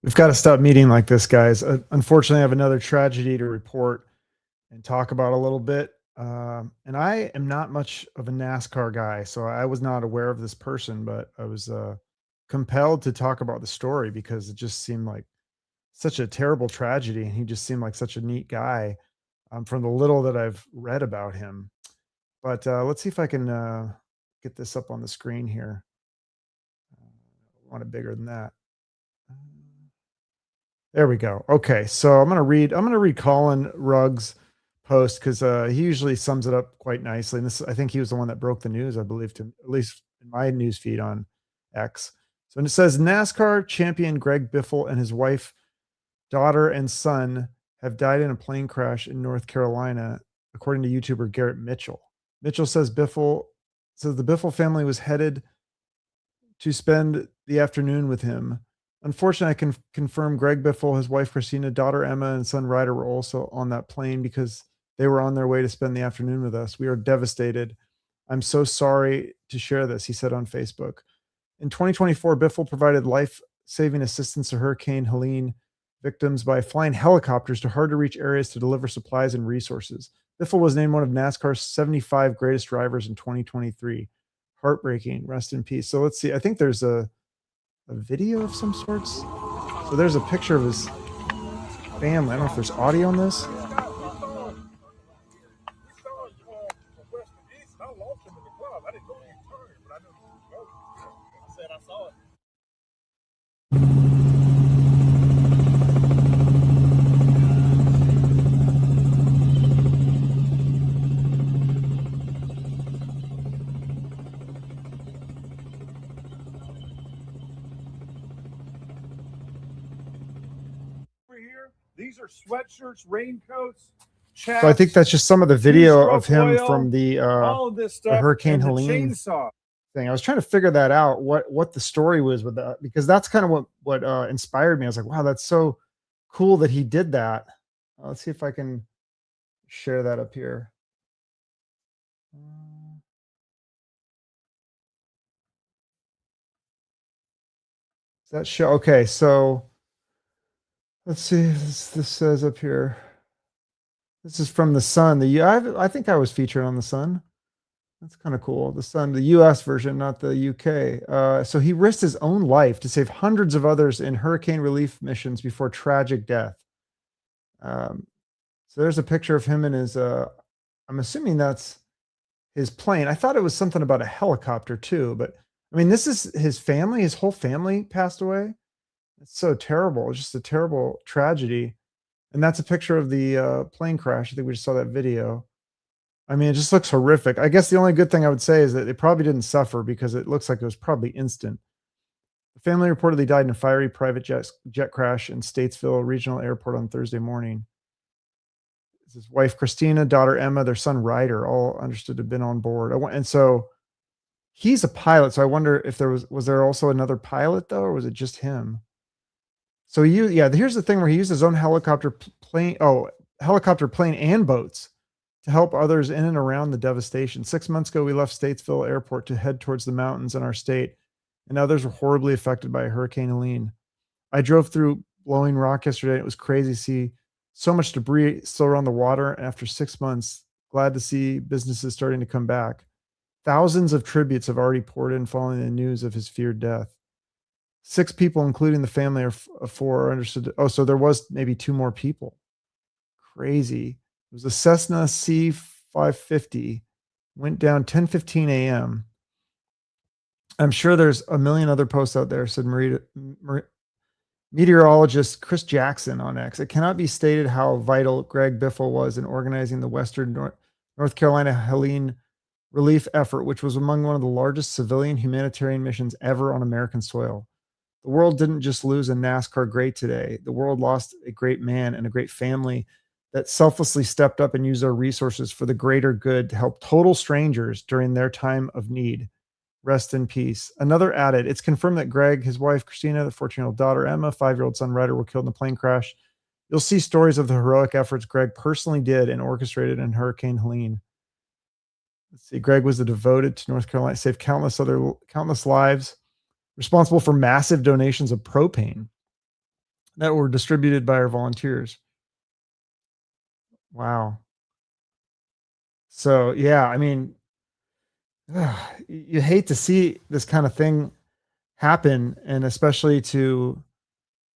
We've got to stop meeting like this, guys. Unfortunately, I have another tragedy to report and talk about a little bit. And I am not much of a NASCAR guy, so I was not aware of this person, but I was compelled to talk about the story because it just seemed like such a terrible tragedy. And he just seemed like such a neat guy from the little that I've read about him. But let's see if I can get this up on the screen here. I want it bigger than that. Uh, There we go. Okay, so I'm gonna read Colin Rugg's post because he usually sums it up quite nicely. And this, I think he was the one that broke the news, I believe, to at least in my news feed on X. So and it says NASCAR champion Greg Biffle and his wife, daughter, and son have died in a plane crash in North Carolina, according to YouTuber Garrett Mitchell. Mitchell says the Biffle family was headed to spend the afternoon with him. Unfortunately, I can confirm Greg Biffle, his wife Christina, daughter Emma, and son Ryder were also on that plane because they were on their way to spend the afternoon with us. We are devastated. I'm so sorry to share this, he said on Facebook. In 2024, Biffle provided life saving assistance to Hurricane Helene victims by flying helicopters to hard to reach areas to deliver supplies and resources. Biffle was named one of NASCAR's 75 greatest drivers in 2023. Heartbreaking. Rest in peace. So let's see. I think there's a video of some sorts. So there's a picture of his family. I don't know if there's audio on this. Here, these are sweatshirts, raincoats, So I think that's just some of the video of him from all of this stuff, Hurricane and the Helene chainsaw thing. I was trying to figure that out, what the story was with that, because that's kind of what inspired me. I was like, wow, that's so cool that he did that. Let's see if I can share that up here. Does that show? Okay, so let's see. This says up here. This is from the Sun. I think I was featured on the Sun. That's kind of cool. The Sun, the U.S. version, not the U.K. So he risked his own life to save hundreds of others in hurricane relief missions before tragic death. Um, so there's a picture of him in his. I'm assuming that's his plane. I thought it was something about a helicopter too, but I mean, this is his family. His whole family passed away. It's so terrible. It's just a terrible tragedy. And that's a picture of the plane crash. I think we just saw that video. I mean, it just looks horrific. I guess the only good thing I would say is that they probably didn't suffer because it looks like it was probably instant. The family reportedly died in a fiery private jet crash in Statesville Regional Airport on Thursday morning. His wife Christina, daughter Emma, their son Ryder, all understood to have been on board. And so he's a pilot. So I wonder if was there also another pilot though, or was it just him? So here's the thing where he used his own helicopter plane and boats to help others in and around the devastation. 6 months ago, we left Statesville Airport to head towards the mountains in our state, and others were horribly affected by Hurricane Helene. I drove through Blowing Rock yesterday. It was crazy to see so much debris still around the water. And after 6 months, glad to see businesses starting to come back. Thousands of tributes have already poured in following the news of his feared death. 6 people, including the family of 4, are understood. Oh, so there was maybe 2 more people. Crazy. It was a Cessna C550. Went down 10:15 a.m. I'm sure there's a million other posts out there, said meteorologist Chris Jackson on X. It cannot be stated how vital Greg Biffle was in organizing the Western North Carolina Helene relief effort, which was among one of the largest civilian humanitarian missions ever on American soil. The world didn't just lose a NASCAR great today. The world lost a great man and a great family that selflessly stepped up and used their resources for the greater good to help total strangers during their time of need. Rest in peace. Another added, it's confirmed that Greg, his wife, Christina, the 14-year-old daughter, Emma, 5-year-old son, Ryder, were killed in the plane crash. You'll see stories of the heroic efforts Greg personally did and orchestrated in Hurricane Helene. Let's see. Greg was devoted to North Carolina, saved countless lives, responsible for massive donations of propane. that were distributed by our volunteers. Wow. So, yeah, I mean, you hate to see this kind of thing happen, and especially to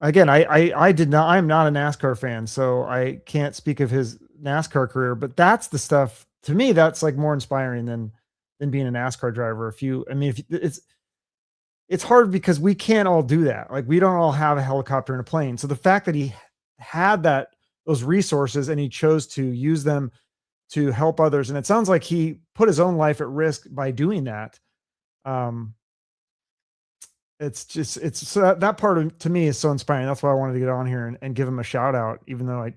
again, I did not I'm not a NASCAR fan, so I can't speak of his NASCAR career, but that's the stuff to me that's like more inspiring than being a NASCAR driver. If you I mean, if it's hard because we can't all do that. Like we don't all have a helicopter and a plane. So the fact that he had those resources and he chose to use them to help others, and it sounds like he put his own life at risk by doing that. Um, it's just it's so that part of to me is so inspiring. That's why I wanted to get on here and give him a shout out, even though I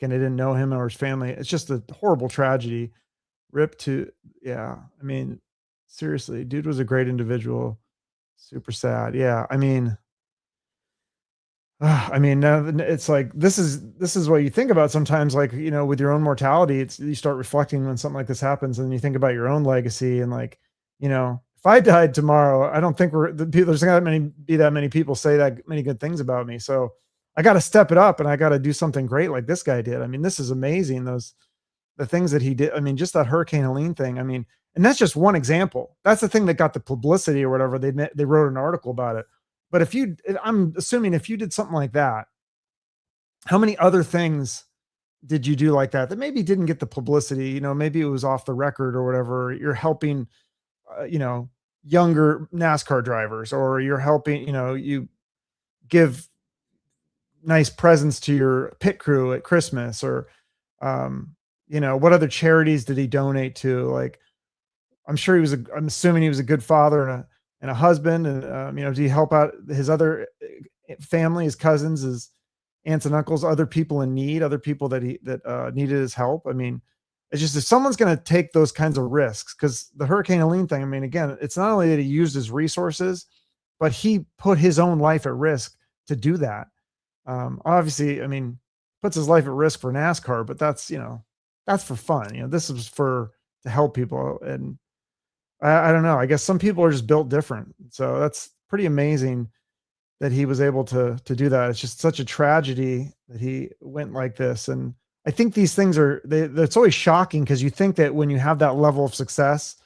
didn't know him or his family. It's just a horrible tragedy. Rip to yeah. I mean, seriously, dude was a great individual. Super sad. Yeah. I mean, now it's like this is what you think about sometimes, like, with your own mortality, it's you start reflecting when something like this happens, and you think about your own legacy and like, if I died tomorrow, I don't think there's not that many people say that many good things about me. So I got to step it up and I got to do something great like this guy did. I mean, this is amazing. The things that he did. I mean, just that Hurricane Helene thing. I mean, and that's just one example. That's the thing that got the publicity or whatever. They wrote an article about it. But I'm assuming if you did something like that, how many other things did you do like that maybe didn't get the publicity? Maybe it was off the record or whatever. You're helping, uh, you know, younger NASCAR drivers, or you're helping, you give nice presents to your pit crew at Christmas, or, what other charities did he donate to? Like, I'm assuming he was a good father and a husband. And, did he help out his other family, his cousins, his aunts and uncles, other people in need, other people that needed his help? I mean, it's just if someone's going to take those kinds of risks, because the Hurricane Helene thing, I mean, again, it's not only that he used his resources, but he put his own life at risk to do that. Obviously, I mean, puts his life at risk for NASCAR, but that's for fun. This is for to help people. And I don't know. I guess some people are just built different. So that's pretty amazing that he was able to do that. It's just such a tragedy that he went like this. And I think these things it's always shocking because you think that when you have that level of success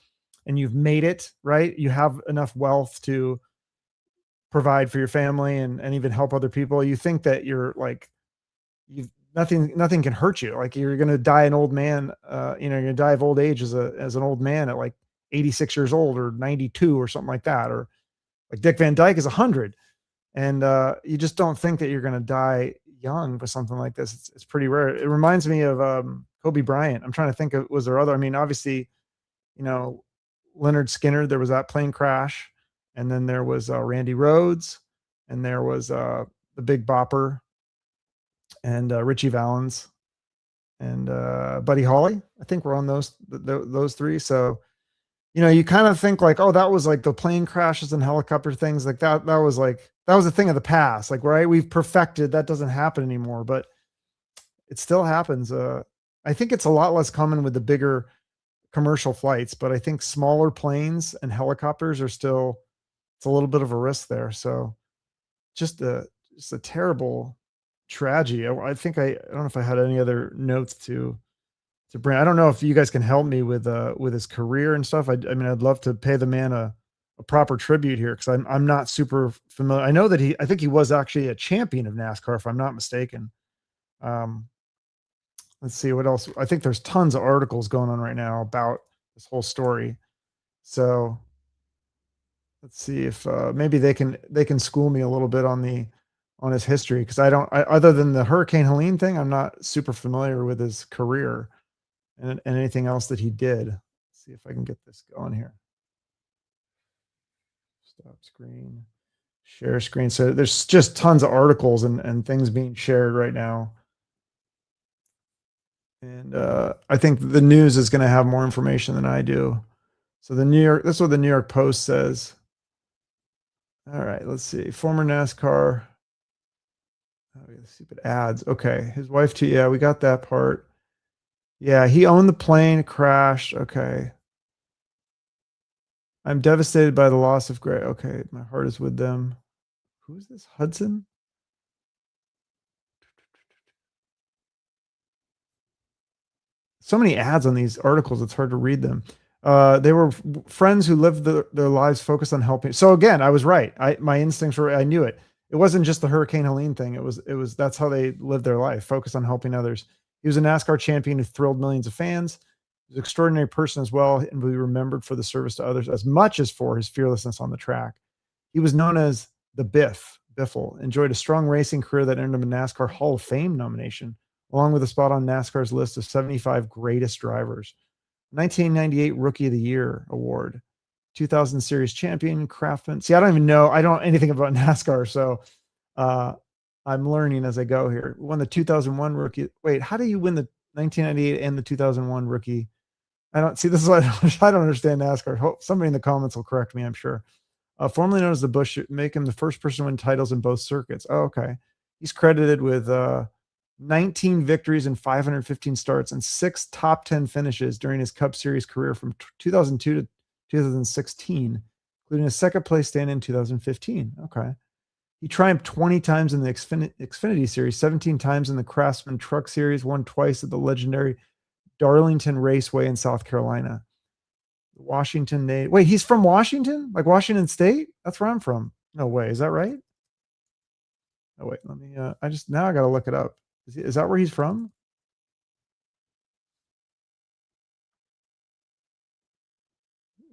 and you've made it, right, you have enough wealth to provide for your family and even help other people. You think that you're like you nothing can hurt you. Like you're gonna die an old man, you're gonna die of old age as an old man at like 86 years old or 92 or something like that. Or like Dick Van Dyke is 100. And you just don't think that you're going to die young for something like this. It's pretty rare. It reminds me of Kobe Bryant. I'm trying to think of, was there other? I mean, obviously, you know, Leonard Skinner. There was that plane crash, and then there was Randy Rhodes, and there was the Big Bopper, and Richie Valens, and Buddy Holly. I think we're on those three. So you kind of think like, oh, that was like the plane crashes and helicopter things like that. That was a thing of the past. Like, right, we've perfected that doesn't happen anymore, but it still happens. I think it's a lot less common with the bigger commercial flights, but I think smaller planes and helicopters are still it's a little bit of a risk there. So just a terrible tragedy. I think I don't know if I had any other notes to bring. I don't know if you guys can help me with his career and stuff. I mean, I'd love to pay the man a proper tribute here because I'm not super familiar. I know that I think he was actually a champion of NASCAR, if I'm not mistaken. Um, let's see what else. I think there's tons of articles going on right now about this whole story. So let's see if maybe they can school me a little bit on his history because other than the Hurricane Helene thing, I'm not super familiar with his career and anything else that he did. Let's see if I can get this going here. Stop screen, share screen. So there's just tons of articles and things being shared right now. And I think the news is going to have more information than I do. So that's what the New York Post says. All right, let's see. Former NASCAR. Oh, stupid ads. Okay, his wife too. Yeah, we got that part. Yeah, he owned the plane, crashed. Okay. I'm devastated by the loss of Gray. Okay, my heart is with them. Who's this? Hudson? so many ads on these articles. It's hard to read them. They were friends who lived their lives focused on helping. So again, I was right. My instincts were, I knew it. It wasn't just the Hurricane Helene thing. It was, that's how they lived their life, focused on helping others. He was a NASCAR champion who thrilled millions of fans. He was an extraordinary person as well, and will be remembered for the service to others as much as for his fearlessness on the track. He was known as the Biffle, enjoyed a strong racing career that earned him a NASCAR Hall of Fame nomination, along with a spot on NASCAR's list of 75 greatest drivers. 1998 Rookie of the Year award, 2000 Series champion, Craftsman. See, I don't even know. I don't know anything about NASCAR, so I'm learning as I go here. Won the 2001 Rookie. Wait, how do you win the 1998 and the 2001 Rookie? I don't see. This is what I don't understand NASCAR. Hope somebody in the comments will correct me. I'm sure. Formerly known as the Busch, make him the first person to win titles in both circuits. Oh, okay. He's credited with 19 victories and 515 starts and 6 top 10 finishes during his Cup Series career from 2002 to 2016, including a second place stand in 2015. Okay. He triumphed 20 times in the Xfinity Series, 17 times in the Craftsman Truck Series, won twice at the legendary Darlington Raceway in South Carolina. Washington. Wait, he's from Washington? Like Washington State? That's where I'm from. No way. Is that right? Oh, wait. Let me, now I got to look it up. Is that where he's from?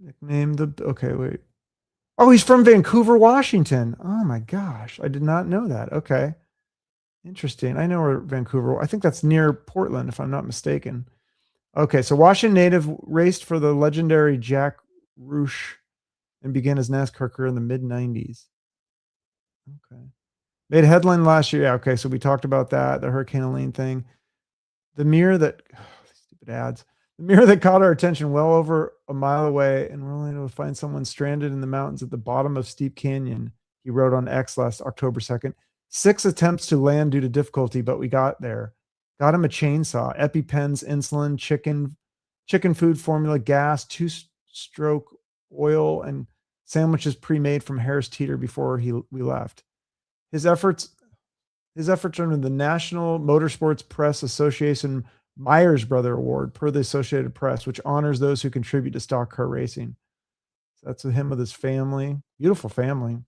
Nickname okay, wait. Oh, he's from Vancouver, Washington. Oh my gosh. I did not know that. Okay. Interesting. I know where Vancouver, I think that's near Portland, if I'm not mistaken. Okay, so Washington native, raced for the legendary Jack Roush and began his NASCAR career in the mid-90s. Okay. Made a headline last year. Yeah, okay, so we talked about that, the Hurricane Helene thing. The mirror that, stupid ads. The mirror that caught our attention well over a mile away, and we're only able to find someone stranded in the mountains at the bottom of Steep Canyon, he wrote on X last October 2nd. 6 attempts to land due to difficulty, but we got there. Got him a chainsaw, EpiPens, insulin, chicken food formula, gas, 2-stroke oil, and sandwiches pre-made from Harris Teeter before we left. His efforts earned the National Motorsports Press Association Myers Brother Award per the Associated Press, which honors those who contribute to stock car racing. So that's him with his family. Beautiful family.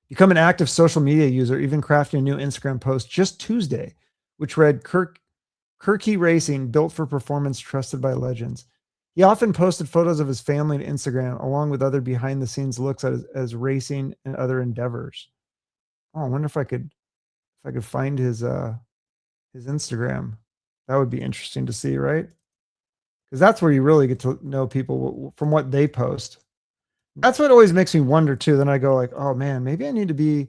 Become an active social media user, even crafting a new Instagram post just Tuesday, which read, Kirky Racing, built for performance, trusted by legends. He often posted photos of his family to Instagram, along with other behind-the-scenes looks at his racing and other endeavors. Oh, I wonder if I could find his Instagram. That would be interesting to see, right? Because that's where you really get to know people from what they post. That's what always makes me wonder too. Then I go like, oh man, maybe I need to be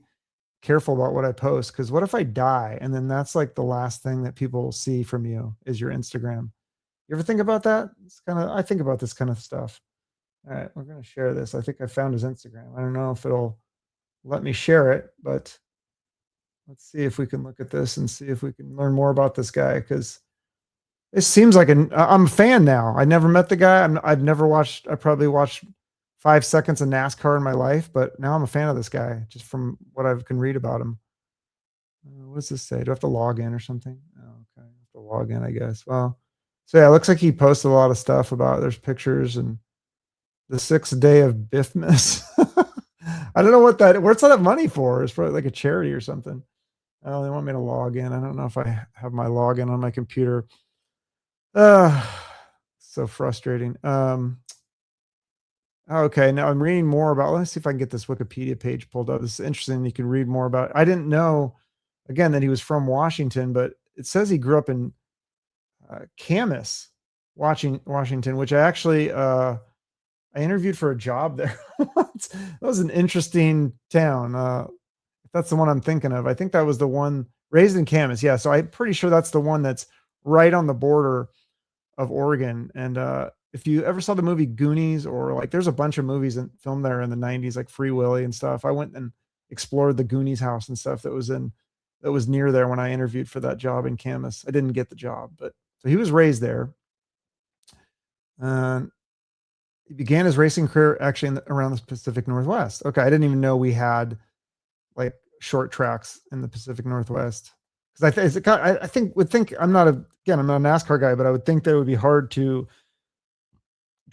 careful about what I post, because what if I die and then that's like the last thing that people see from you is your Instagram? You ever think about that? I think about this kind of stuff. All right, we're going to share this. I think I found his Instagram. I don't know if it'll let me share it, but let's see if we can look at this and see if we can learn more about this guy, because it seems like I'm a fan now. I never met the guy. I probably watched 5 seconds of NASCAR in my life, but now I'm a fan of this guy just from what I can read about him. What does this say? Do I have to log in or something? Oh, okay. I have to log in, I guess. Well, so yeah, it looks like he posted a lot of stuff about, there's pictures and the 6th day of Biffmas. I don't know what's that money for? It's probably like a charity or something. Oh, they want me to log in. I don't know if I have my login on my computer. So frustrating. Okay, now I'm reading more about, let's see if I can get this Wikipedia page pulled up. This is interesting. You can read more about, I didn't know, again, that he was from Washington, but it says he grew up in Camas, Washington, which I actually, I interviewed for a job there. That was an interesting town. If that's the one I'm thinking of. I think that was the one, raised in Camas. Yeah, so I'm pretty sure that's the one that's right on the border of Oregon. And if you ever saw the movie Goonies, or like there's a bunch of movies filmed there in the 90s, like Free Willy and stuff. I went and explored the Goonies house and stuff that was near there when I interviewed for that job in Camas. I didn't get the job, but so he was raised there. He began his racing career actually around the Pacific Northwest. Okay, I didn't even know we had like short tracks in the Pacific Northwest. Because I think I'm not I'm not a NASCAR guy, but I would think that it would be hard to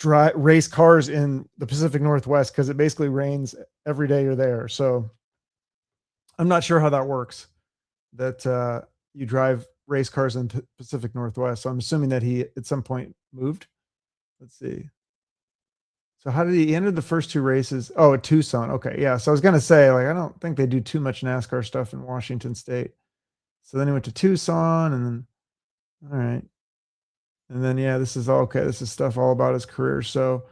race cars in the Pacific Northwest because it basically rains every day you're there. So I'm not sure how that works. That you drive race cars in Pacific Northwest. So I'm assuming that he at some point moved. Let's see. So how did he enter the first two races? Oh, at Tucson. Okay, yeah. So I was gonna say, like, I don't think they do too much NASCAR stuff in Washington State. So then he went to Tucson, and then all right, and then yeah, this is all okay. This is stuff all about his career. So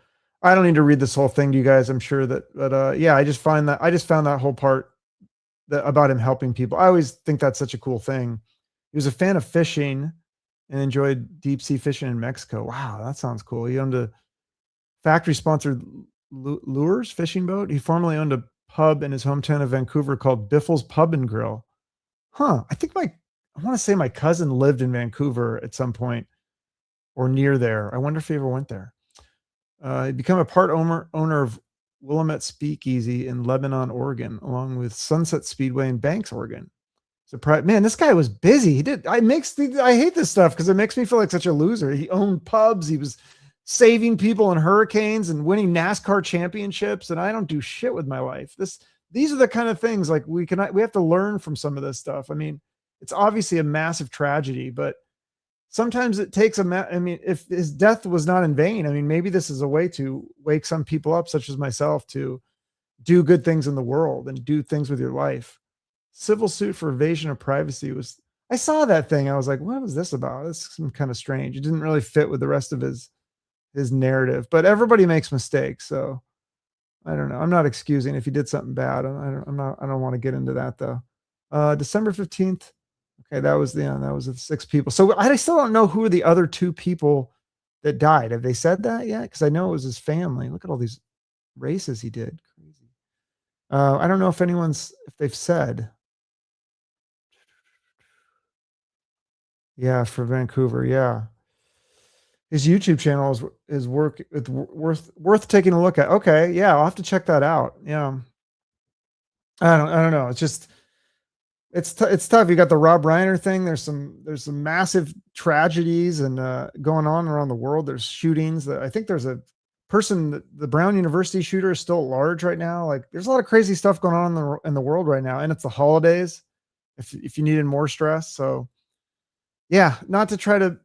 I don't need to read this whole thing to you guys. I'm sure that, but yeah, I just found that whole part about him helping people. I always think that's such a cool thing. He was a fan of fishing and enjoyed deep sea fishing in Mexico. Wow, that sounds cool. He owned a factory sponsored lures fishing boat. He formerly owned a pub in his hometown of Vancouver called Biffle's Pub and Grill. Huh. I want to say my cousin lived in Vancouver at some point or near there. I wonder if he ever went there. He became a part owner of Willamette Speakeasy in Lebanon, Oregon, along with Sunset Speedway in Banks, Oregon. Surprise, man, this guy was busy. I hate this stuff because it makes me feel like such a loser. He owned pubs. He was saving people in hurricanes and winning NASCAR championships. And I don't do shit with my life. These are the kind of things like we have to learn from some of this stuff. I mean, it's obviously a massive tragedy, but sometimes it takes if his death was not in vain, I mean, maybe this is a way to wake some people up, such as myself, to do good things in the world and do things with your life. Civil suit for evasion of privacy I saw that thing. I was like, what was this about? This is kind of strange. It didn't really fit with the rest of his narrative, but everybody makes mistakes. So I don't know. I'm not excusing if he did something bad. I don't want to get into that though. December 15th. Okay. That was the 6 people. So I still don't know who are the other 2 people that died. Have they said that yet? Cause I know it was his family. Look at all these races he did. Crazy. I don't know if they've said. Yeah. For Vancouver. Yeah. His YouTube channel is worth taking a look at. Okay, yeah, I'll have to check that out. Yeah, I don't know. It's just it's tough. You got the Rob Reiner thing. There's some massive tragedies and going on around the world. There's shootings. I think there's a person. The Brown University shooter is still at large right now. Like there's a lot of crazy stuff going on in the world right now, and it's the holidays. If you needed more stress, so yeah, not to try to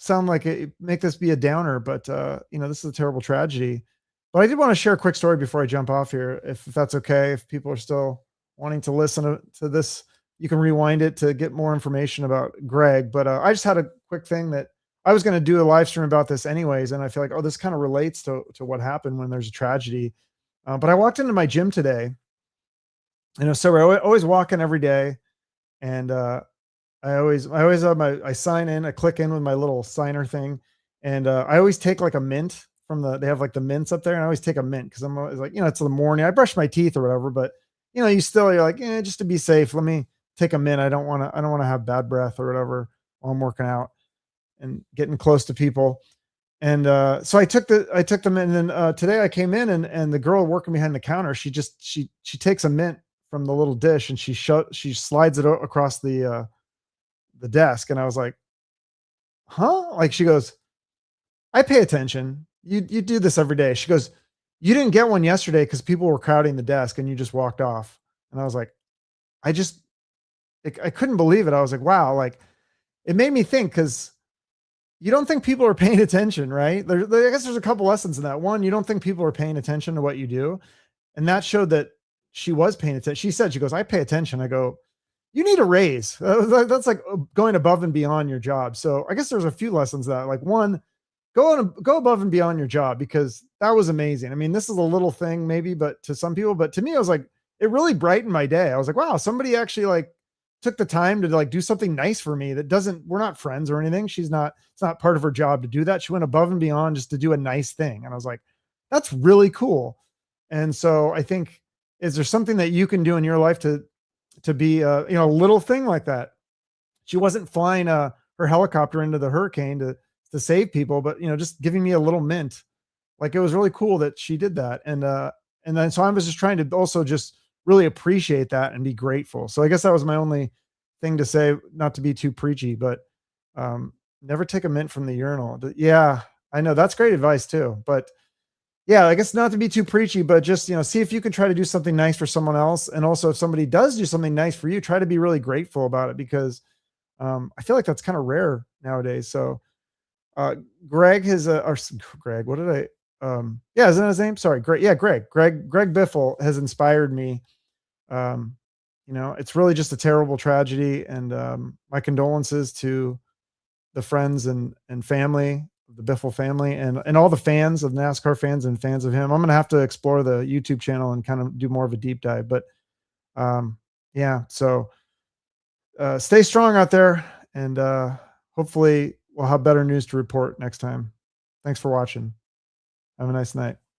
sound like make this be a downer, but this is a terrible tragedy. But I did want to share a quick story before I jump off here, if that's okay. If people are still wanting to listen to this, you can rewind it to get more information about Greg. But I just had a quick thing that I was going to do a live stream about this anyways, and I feel like, oh, this kind of relates to what happened when there's a tragedy. But I walked into my gym today, so we're always walking every day, and I always have I sign in, I click in with my little signer thing. And I always take like a mint they have like the mints up there. And I always take a mint because I'm always like, it's the morning. I brush my teeth or whatever, but you're like, just to be safe, let me take a mint. I don't want to have bad breath or whatever while I'm working out and getting close to people. And so I took the mint. And then today I came in and the girl working behind the counter, she takes a mint from the little dish and she slides it across the desk. And I was like, huh? Like she goes, I pay attention. You do this every day. She goes, you didn't get one yesterday because people were crowding the desk and you just walked off. And I was like, I couldn't believe it. I was like, wow. Like it made me think, because you don't think people are paying attention, right? I guess there's a couple lessons in that. One, you don't think people are paying attention to what you do. And that showed that she was paying attention. She goes, I pay attention. I go, you need a raise. That's like going above and beyond your job. So I guess there's a few lessons that, like, one, go above and beyond your job, because that was amazing. I mean, this is a little thing maybe, but to some people, but to me, I was like, it really brightened my day. I was like, wow, somebody actually like took the time to like do something nice for me we're not friends or anything. It's not part of her job to do that. She went above and beyond just to do a nice thing. And I was like, that's really cool. And so I think, is there something that you can do in your life to be a little thing like that? She wasn't flying her helicopter into the hurricane to save people, but just giving me a little mint. Like, it was really cool that she did that. And then so I was just trying to also just really appreciate that and be grateful. So I guess that was my only thing to say, not to be too preachy, but never take a mint from the urinal. Yeah, I know that's great advice too. But yeah, I guess not to be too preachy, but just, see if you can try to do something nice for someone else. And also if somebody does do something nice for you, try to be really grateful about it, because I feel like that's kind of rare nowadays. So uh, Greg Greg, what did yeah, isn't that his name? Sorry, Greg. Yeah, Greg Biffle has inspired me. Um, it's really just a terrible tragedy, and my condolences to the friends and family of the Biffle family, and all the fans of NASCAR, fans and fans of him. I'm gonna have to explore the YouTube channel and kind of do more of a deep dive. But um, yeah, so stay strong out there, and hopefully we'll have better news to report next time. Thanks for watching. Have a nice night.